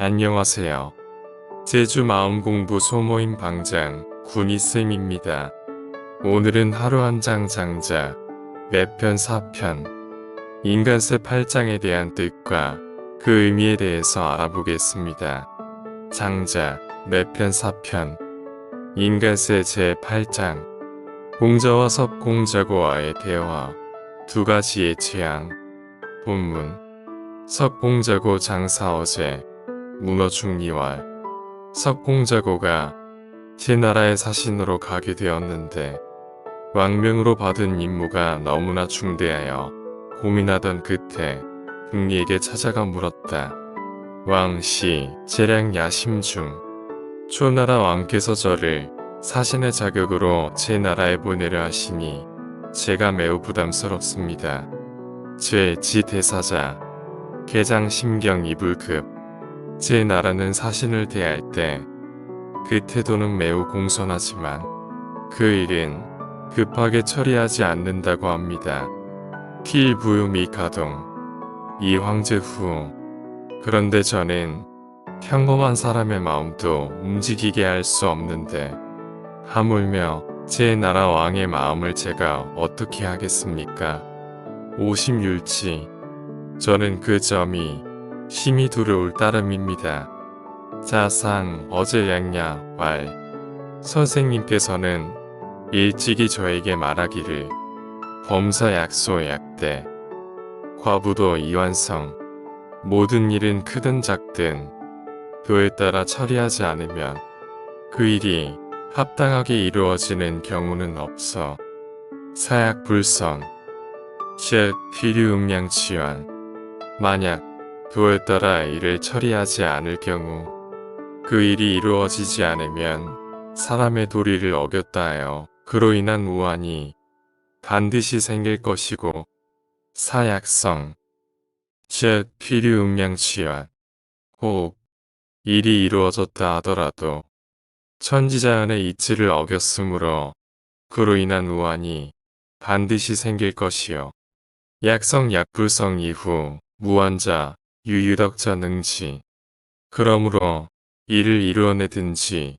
안녕하세요. 제주 마음공부 소모임 방장 군이쌤입니다. 오늘은 하루 한 장 장자 매편 4편 인간세 8장에 대한 뜻과 그 의미에 대해서 알아보겠습니다. 장자 매편 4편 인간세 제8장 공자와 석공자고와의 대화 두 가지의 취향 본문 석공자고 장사어제 문어중리왈 석공자고가 제 나라의 사신으로 가게 되었는데 왕명으로 받은 임무가 너무나 중대하여 고민하던 끝에 궁리에게 찾아가 물었다. 왕씨 재량 야심 중 초나라 왕께서 저를 사신의 자격으로 제 나라에 보내려 하시니 제가 매우 부담스럽습니다. 제 지대사자 개장 심경 이불급 제 나라는 사신을 대할 때 그 태도는 매우 공손하지만 그 일은 급하게 처리하지 않는다고 합니다. 필부유 미가동 이 황제 후 그런데 저는 평범한 사람의 마음도 움직이게 할 수 없는데 하물며 제 나라 왕의 마음을 제가 어떻게 하겠습니까? 오심율치 저는 그 점이 심히 두려울 따름입니다. 자상 어제 양야 말 선생님께서는 일찍이 저에게 말하기를 범사 약소 약대 과부도 이완성 모든 일은 크든 작든 도에 따라 처리하지 않으면 그 일이 합당하게 이루어지는 경우는 없어 사약불성 즉 필요음량치환 만약 도에 따라 일을 처리하지 않을 경우 그 일이 이루어지지 않으면 사람의 도리를 어겼다 하여 그로 인한 우환이 반드시 생길 것이고 사약성 즉 필요음량치환 혹 일이 이루어졌다 하더라도 천지자연의 이치를 어겼으므로 그로 인한 우환이 반드시 생길 것이요 약성 약불성 이후 무한자 유유덕자 능지 그러므로 일을 이루어내든지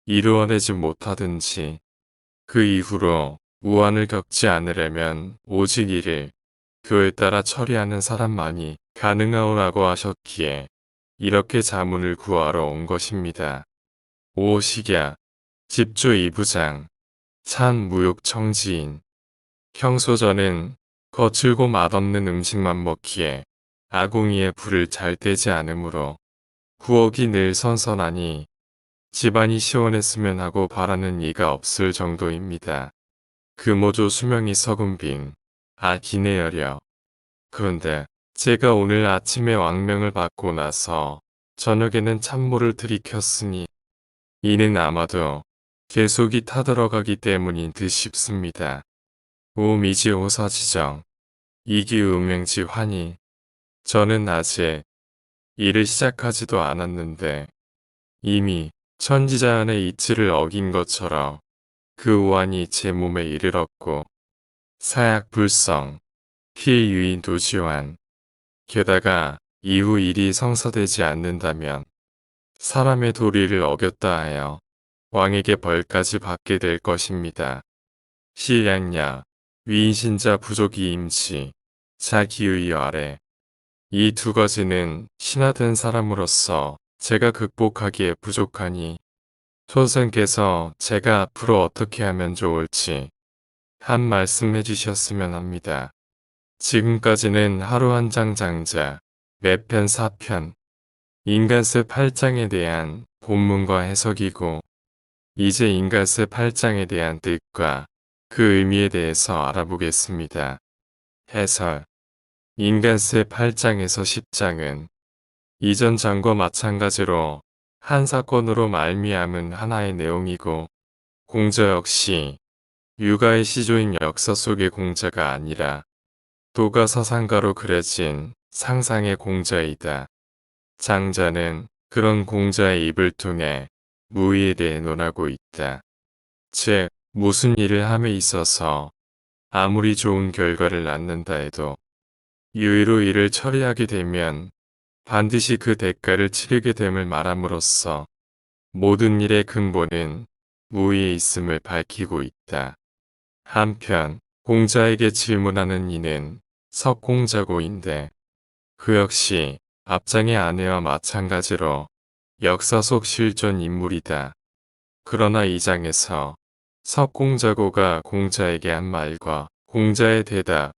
이루어내지 못하든지 그 이후로 우환을 겪지 않으려면 오직 이를 교에 따라 처리하는 사람만이 가능하오라고 하셨기에 이렇게 자문을 구하러 온 것입니다. 오식야 집조 2부장 찬 무욕청지인 평소 저는 거칠고 맛없는 음식만 먹기에 아궁이에 불을 잘 떼지 않으므로 부엌이 늘 선선하니 집안이 시원했으면 하고 바라는 이가 없을 정도입니다. 금오조 수명이 서금빙 기내열려 그런데 제가 오늘 아침에 왕명을 받고 나서 저녁에는 찬물을 들이켰으니 이는 아마도 계속이 타들어가기 때문인 듯 싶습니다. 오미지 오사지정 이기음명지 환희 저는 아직 일을 시작하지도 않았는데 이미 천지자연의 이치를 어긴 것처럼 그 우환이 제 몸에 이르렀고 사약불성 필유인 도지환 게다가 이후 일이 성사되지 않는다면 사람의 도리를 어겼다 하여 왕에게 벌까지 받게 될 것입니다. 시량야 위인신자 부족이 임치 자기의 아래 이 두 가지는 신하된 사람으로서 제가 극복하기에 부족하니 선생께서 제가 앞으로 어떻게 하면 좋을지 한 말씀 해주셨으면 합니다. 지금까지는 하루 한 장 장자 매편 4편 인간세 8장에 대한 본문과 해석이고 이제 인간세 8장에 대한 뜻과 그 의미에 대해서 알아보겠습니다. 해설 인간세 8장에서 10장은 이전 장과 마찬가지로 한 사건으로 말미암은 하나의 내용이고 공자 역시 유가의 시조인 역사 속의 공자가 아니라 도가 서상가로 그려진 상상의 공자이다. 장자는 그런 공자의 입을 통해 무의에 대해 논하고 있다. 즉 무슨 일을 함에 있어서 아무리 좋은 결과를 낳는다 해도 유의로 일을 처리하게 되면 반드시 그 대가를 치르게 됨을 말함으로써 모든 일의 근본은 무위에 있음을 밝히고 있다. 한편 공자에게 질문하는 이는 석공자고인데 그 역시 앞장의 아내와 마찬가지로 역사 속 실존 인물이다. 그러나 이 장에서 석공자고가 공자에게 한 말과 공자의 대답,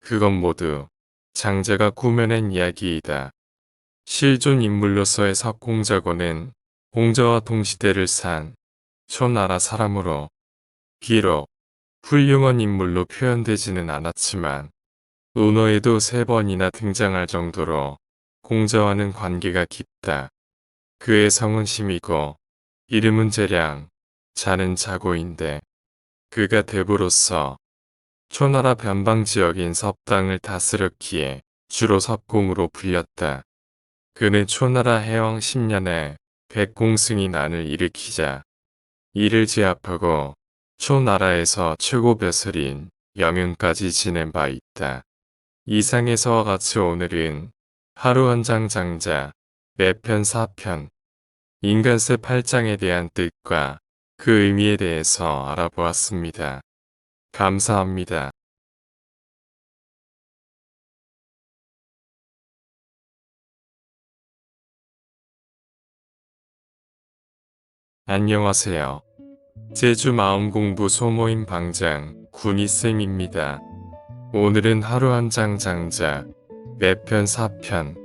그건 모두 장자가 꾸며낸 이야기이다. 실존 인물로서의 석공자고는 공자와 동시대를 산 초나라 사람으로 비록 훌륭한 인물로 표현되지는 않았지만 논어에도 3번이나 등장할 정도로 공자와는 관계가 깊다. 그의 성은 심이고 이름은 제량, 자는 자고인데 그가 대부로서 초나라 변방지역인 섭당을 다스렸기에 주로 섭공으로 불렸다. 그는 초나라 해왕 10년에 백공승이 난을 일으키자 이를 제압하고 초나라에서 최고 벼슬인 영윤까지 지낸 바 있다. 이상에서와 같이 오늘은 하루 한 장 장자 매편 4편 인간세 8장에 대한 뜻과 그 의미에 대해서 알아보았습니다. 감사합니다. 안녕하세요. 제주 마음공부 소모임 방장 군이쌤입니다. 오늘은 하루 한 장 장자 매편 4편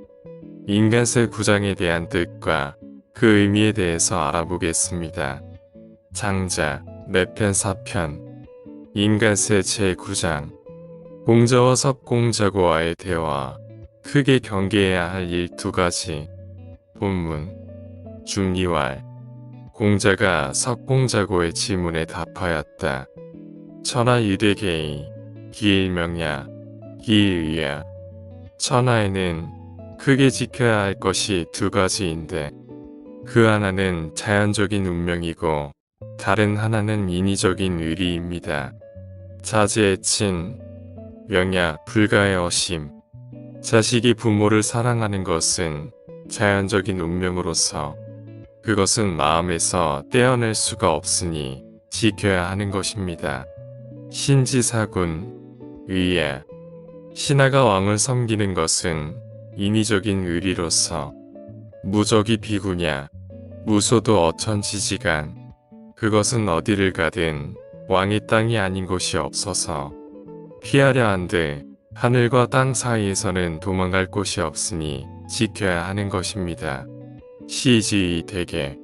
인간세 9장에 대한 뜻과 그 의미에 대해서 알아보겠습니다. 장자 매편 4편 인간세 제9장 공자와 석공자고와의 대화 크게 경계해야 할 일 2가지 본문 중리왈 공자가 석공자고의 질문에 답하였다. 천하 유대계의 기일명야 기일의야 천하에는 크게 지켜야 할 것이 2가지인데 그 하나는 자연적인 운명이고 다른 하나는 인위적인 의리입니다. 자제의 친, 명야 불가의 어심 자식이 부모를 사랑하는 것은 자연적인 운명으로서 그것은 마음에서 떼어낼 수가 없으니 지켜야 하는 것입니다. 신지사군, 의야 신하가 왕을 섬기는 것은 인위적인 의리로서 무적이 비구냐, 무소도 어천지지간 그것은 어디를 가든 왕의 땅이 아닌 곳이 없어서 피하려 한들 하늘과 땅 사이에서는 도망갈 곳이 없으니 지켜야 하는 것입니다. 시지 대개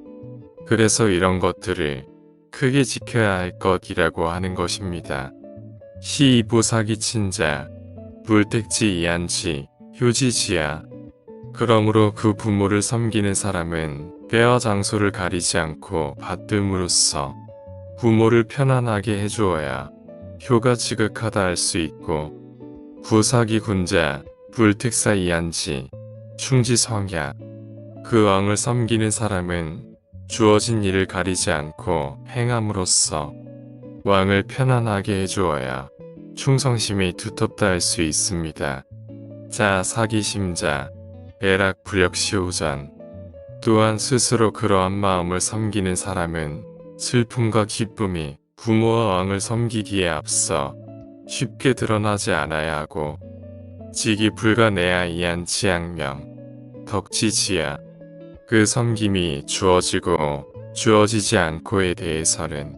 그래서 이런 것들을 크게 지켜야 할 것이라고 하는 것입니다. 시이부 사기친자 불택지 이안지 효지지야 그러므로 그 부모를 섬기는 사람은 때와 장소를 가리지 않고 받듦으로써 부모를 편안하게 해주어야 효가 지극하다 할 수 있고 부사기 군자 불택사 이안지 충지성야 그 왕을 섬기는 사람은 주어진 일을 가리지 않고 행함으로써 왕을 편안하게 해주어야 충성심이 두텁다 할 수 있습니다. 자 사기심자 애락 불역시우전 또한 스스로 그러한 마음을 섬기는 사람은 슬픔과 기쁨이 부모와 왕을 섬기기에 앞서 쉽게 드러나지 않아야 하고 직이 불가내야 이한 지양명 덕지지야 그 섬김이 주어지고 주어지지 않고에 대해서는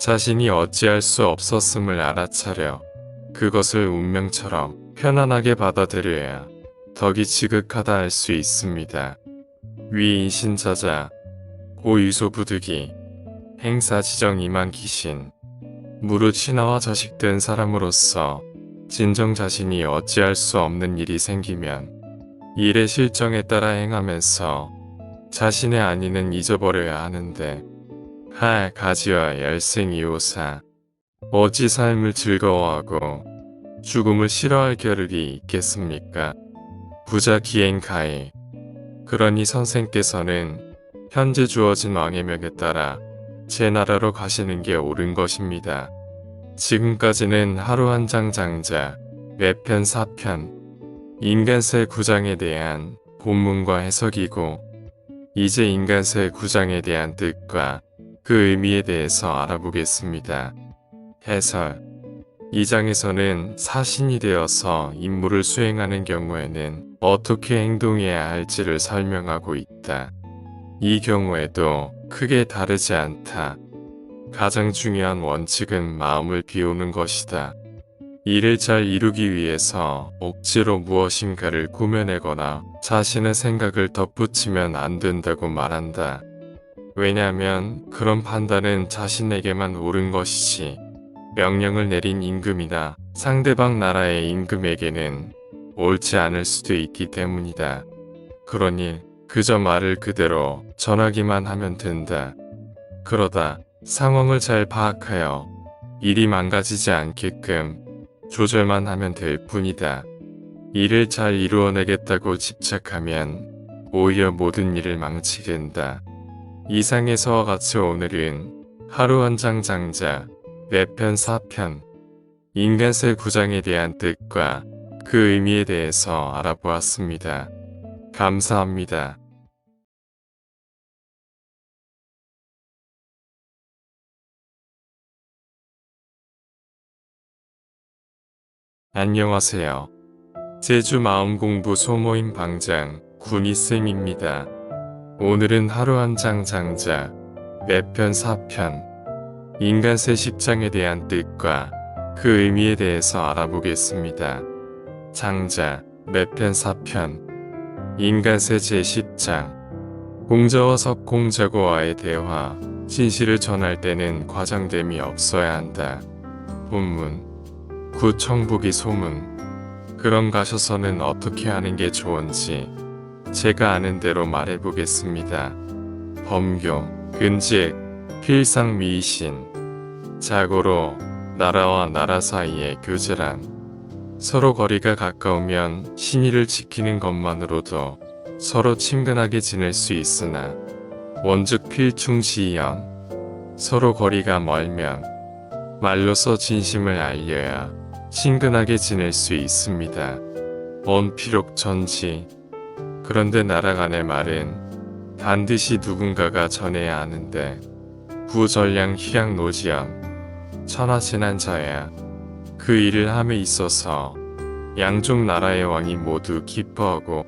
자신이 어찌할 수 없었음을 알아차려 그것을 운명처럼 편안하게 받아들여야 덕이 지극하다 할 수 있습니다. 위인신자자 고유소부득이 행사지정 이만기신 무릇 신하와 자식된 사람으로서 진정 자신이 어찌할 수 없는 일이 생기면 일의 실정에 따라 행하면서 자신의 안위는 잊어버려야 하는데 할 가지와 열생이오사 어찌 삶을 즐거워하고 죽음을 싫어할 겨를이 있겠습니까? 부자 기행가에 그러니 선생께서는 현재 주어진 왕의 명에 따라 제 나라로 가시는 게 옳은 것입니다. 지금까지는 하루 한 장 장자 매편 4편 인간세 9장에 대한 본문과 해석이고, 이제 인간세 9장에 대한 뜻과 그 의미에 대해서 알아보겠습니다. 해설. 이 장에서는 사신이 되어서 임무를 수행하는 경우에는 어떻게 행동해야 할지를 설명하고 있다. 이 경우에도 크게 다르지 않다. 가장 중요한 원칙은 마음을 비우는 것이다. 일을 잘 이루기 위해서 억지로 무엇인가를 꾸며내거나 자신의 생각을 덧붙이면 안 된다고 말한다. 왜냐하면 그런 판단은 자신에게만 옳은 것이지, 명령을 내린 임금이나 상대방 나라의 임금에게는 옳지 않을 수도 있기 때문이다. 그러니 그저 말을 그대로 전하기만 하면 된다. 그러다 상황을 잘 파악하여 일이 망가지지 않게끔 조절만 하면 될 뿐이다. 일을 잘 이루어내겠다고 집착하면 오히려 모든 일을 망치게 된다. 이상에서와 같이 오늘은 하루 한 장 장자 뇌편 4편 인간세 9장에 대한 뜻과 그 의미에 대해서 알아보았습니다. 감사합니다. 안녕하세요. 제주 마음공부 소모임 방장 군이쌤입니다. 오늘은 하루 한 장 장자 뇌편 4편 인간세 10장에 대한 뜻과 그 의미에 대해서 알아보겠습니다. 장자 뇌편 4편 인간세 제10장 공자와 석공자고와의 대화. 진실을 전할 때는 과장됨이 없어야 한다. 본문. 구청부기 소문. 그럼 가셔서는 어떻게 하는 게 좋은지 제가 아는 대로 말해보겠습니다. 범교, 근직, 필상 미신. 자고로 나라와 나라 사이의 교제란 서로 거리가 가까우면 신의를 지키는 것만으로도 서로 친근하게 지낼 수 있으나 원즉 필충시연 서로 거리가 멀면 말로써 진심을 알려야 친근하게 지낼 수 있습니다. 원필옥 전지. 그런데 나라 간의 말은 반드시 누군가가 전해야 하는데 부전량 희양 노지연 천하진한자야. 그 일을 함에 있어서 양쪽 나라의 왕이 모두 기뻐하고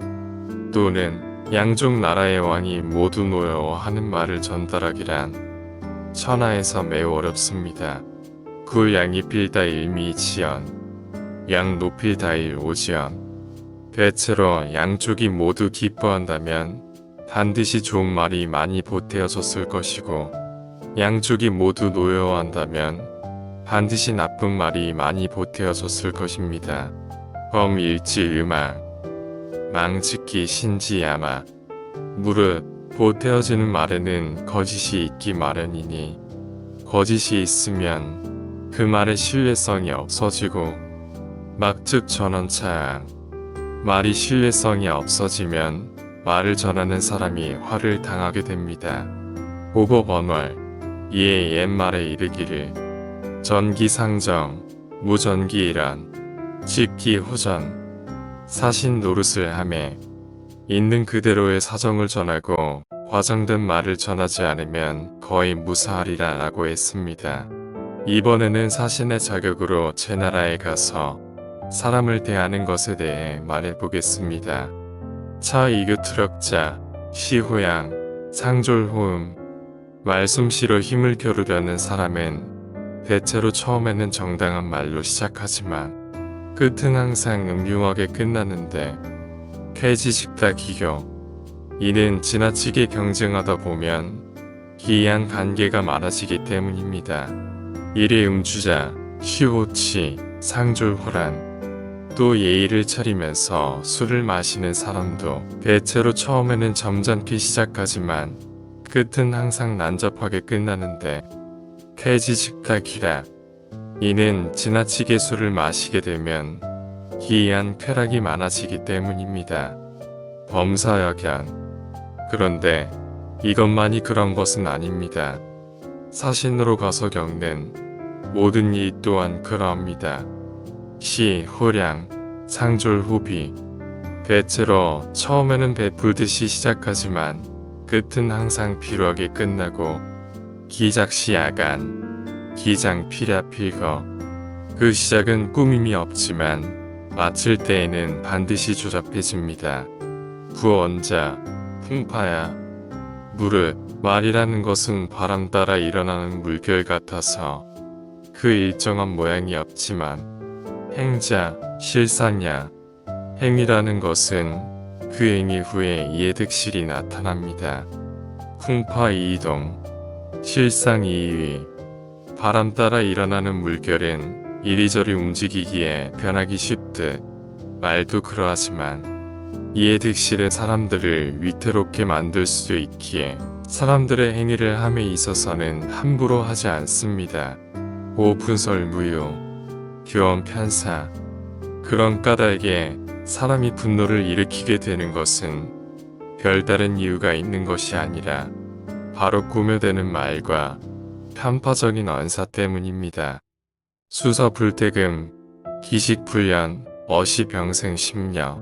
또는 양쪽 나라의 왕이 모두 노여워하는 말을 전달하기란 천하에서 매우 어렵습니다. 그 양이 필다 일미지연 양 높일다일 오지연. 대체로 양쪽이 모두 기뻐한다면 반드시 좋은 말이 많이 보태어졌을 것이고 양쪽이 모두 노여워한다면 반드시 나쁜 말이 많이 보태어졌을 것입니다. 범일지 음악 망측기 신지야마. 무릇 보태어지는 말에는 거짓이 있기 마련이니 거짓이 있으면 그 말의 신뢰성이 없어지고 막즉 전원차양. 말이 신뢰성이 없어지면 말을 전하는 사람이 화를 당하게 됩니다. 오법언월. 이에 옛말에 이르기를 전기상정 무전기이란 직기호전. 사신 노릇을 하매 있는 그대로의 사정을 전하고 과장된 말을 전하지 않으면 거의 무사하리라 라고 했습니다. 이번에는 사신의 자격으로 제 나라에 가서 사람을 대하는 것에 대해 말해보겠습니다. 차이교트럭자 시호양 상졸호음. 말솜씨로 힘을 겨루려는 사람은 대체로 처음에는 정당한 말로 시작하지만 끝은 항상 음흉하게 끝나는데 쾌지식다 기교. 이는 지나치게 경쟁하다 보면 기이한 관계가 많아지기 때문입니다. 일의 음주자 시호치 상졸호란. 또 예의를 차리면서 술을 마시는 사람도 대체로 처음에는 점잖게 시작하지만 끝은 항상 난잡하게 끝나는데 쾌지식다기라. 이는 지나치게 술을 마시게 되면 기이한 쾌락이 많아지기 때문입니다. 범사역연. 그런데 이것만이 그런 것은 아닙니다. 사신으로 가서 겪는 모든 일 또한 그러합니다. 시, 호량, 상졸, 후비. 대체로 처음에는 베풀듯이 시작하지만 끝은 항상 피로하게 끝나고 기작시 야간, 기장필야 필거. 그 시작은 꾸밈이 없지만 마칠 때에는 반드시 조잡해집니다. 구원자, 풍파야. 무릇 말이라는 것은 바람 따라 일어나는 물결 같아서 그 일정한 모양이 없지만 행자, 실상야. 행위라는 것은 그 행위 후에 이해득실이 나타납니다. 풍파 이이동, 실상 이의. 바람 따라 일어나는 물결은 이리저리 움직이기에 변하기 쉽듯 말도 그러하지만 이해득실은 사람들을 위태롭게 만들 수도 있기에 사람들의 행위를 함에 있어서는 함부로 하지 않습니다. 오분설무유, 교원 편사. 그런 까닭에 사람이 분노를 일으키게 되는 것은 별다른 이유가 있는 것이 아니라 바로 꾸며대는 말과 편파적인 언사 때문입니다. 수서불태금, 기식불연, 어시병생심려.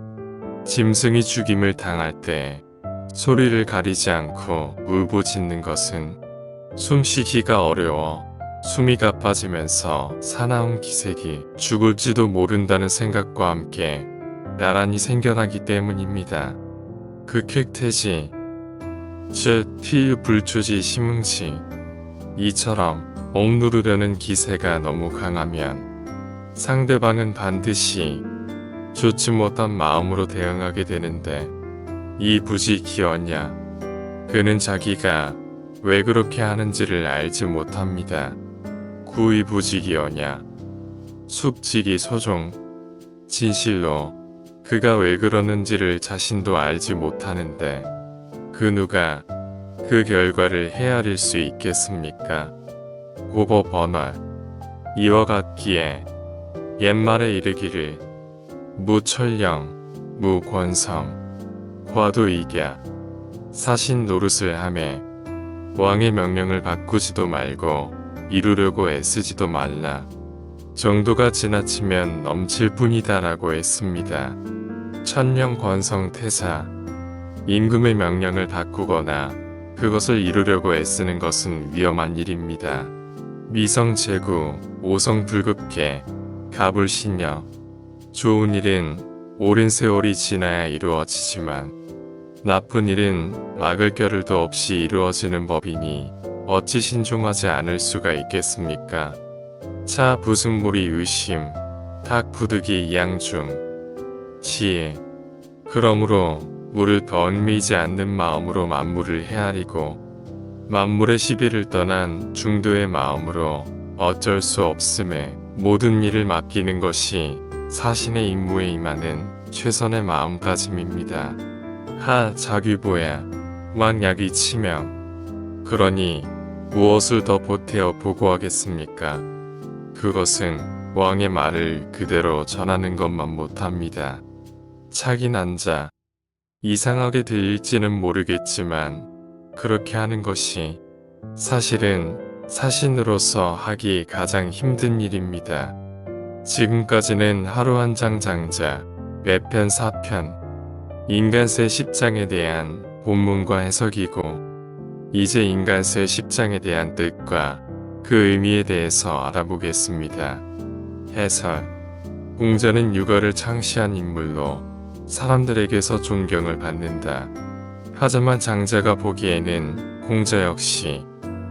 짐승이 죽임을 당할 때 소리를 가리지 않고 울부짖는 것은 숨쉬기가 어려워 숨이 가빠지면서 사나운 기색이 죽을지도 모른다는 생각과 함께 나란히 생겨나기 때문입니다. 극획태지, 즉 피유불초지 심흥지. 이처럼 억누르려는 기세가 너무 강하면 상대방은 반드시 좋지 못한 마음으로 대응하게 되는데 이 부지 기어냐. 그는 자기가 왜 그렇게 하는지를 알지 못합니다. 구의 부지기어냐. 숙지기 소종. 진실로 그가 왜 그러는지를 자신도 알지 못하는데 그 누가 그 결과를 헤아릴 수 있겠습니까? 고보 번월. 이와 같기에 옛말에 이르기를 무철령, 무권성, 과도이갸. 사신 노릇을 하매 왕의 명령을 바꾸지도 말고 이루려고 애쓰지도 말라. 정도가 지나치면 넘칠 뿐이다 라고 했습니다. 천명권성태사. 임금의 명령을 바꾸거나 그것을 이루려고 애쓰는 것은 위험한 일입니다. 미성제구, 오성불급계, 가불신여. 좋은 일은 오랜 세월이 지나야 이루어지지만 나쁜 일은 막을 겨를도 없이 이루어지는 법이니 어찌 신중하지 않을 수가 있겠습니까? 차 부승물이 의심, 탁 부득이 양중, 지혜. 그러므로 물을 더 얽매이지 않는 마음으로 만물을 헤아리고 만물의 시비를 떠난 중도의 마음으로 어쩔 수 없음에 모든 일을 맡기는 것이 사신의 임무에 임하는 최선의 마음가짐입니다. 하 자귀보야, 왕약이 치명. 그러니 무엇을 더 보태어 보고하겠습니까? 그것은 왕의 말을 그대로 전하는 것만 못합니다. 차기 난자. 이상하게 들릴지는 모르겠지만 그렇게 하는 것이 사실은 사신으로서 하기 가장 힘든 일입니다. 지금까지는 하루 한 장 장자, 매편 4편, 인간세 10장에 대한 본문과 해석이고 이제 인간세 10장에 대한 뜻과 그 의미에 대해서 알아보겠습니다. 해설. 공자는 육아를 창시한 인물로 사람들에게서 존경을 받는다. 하지만 장자가 보기에는 공자 역시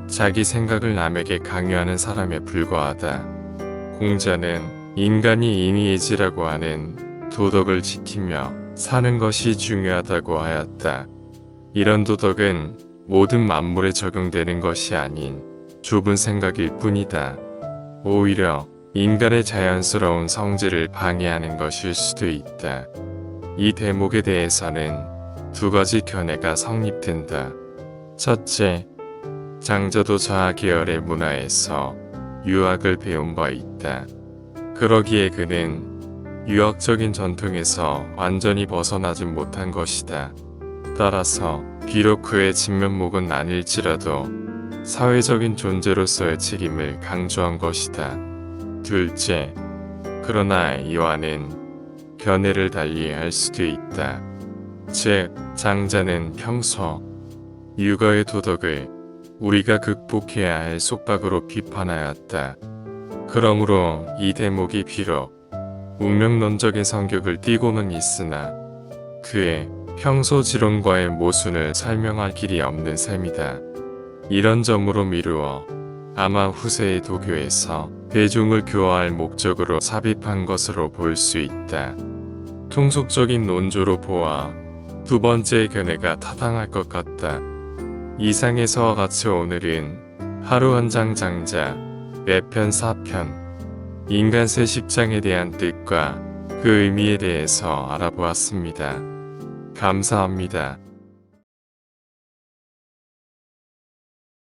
자기 생각을 남에게 강요하는 사람에 불과하다. 공자는 인간이 인의예지라고 하는 도덕을 지키며 사는 것이 중요하다고 하였다. 이런 도덕은 모든 만물에 적용되는 것이 아닌 좁은 생각일 뿐이다. 오히려 인간의 자연스러운 성질을 방해하는 것일 수도 있다. 이 대목에 대해서는 두 가지 견해가 성립된다. 첫째, 장자도 자아 계열의 문화에서 유학을 배운 바 있다. 그러기에 그는 유학적인 전통에서 완전히 벗어나진 못한 것이다. 따라서 비록 그의 진면목은 아닐지라도 사회적인 존재로서의 책임을 강조한 것이다. 둘째, 그러나 이와는 견해를 달리할 수도 있다. 즉, 장자는 평소 육아의 도덕을 우리가 극복해야 할 속박으로 비판하였다. 그러므로 이 대목이 비록 운명론적인 성격을 띠고는 있으나 그의 평소 지론과의 모순을 설명할 길이 없는 셈이다. 이런 점으로 미루어 아마 후세의 도교에서 대중을 교화할 목적으로 삽입한 것으로 볼 수 있다. 통속적인 논조로 보아 두 번째 견해가 타당할 것 같다. 이상에서와 같이 오늘은 하루 한 장 장자 매편 4편 인간 새 10장에 대한 뜻과 그 의미에 대해서 알아보았습니다. 감사합니다.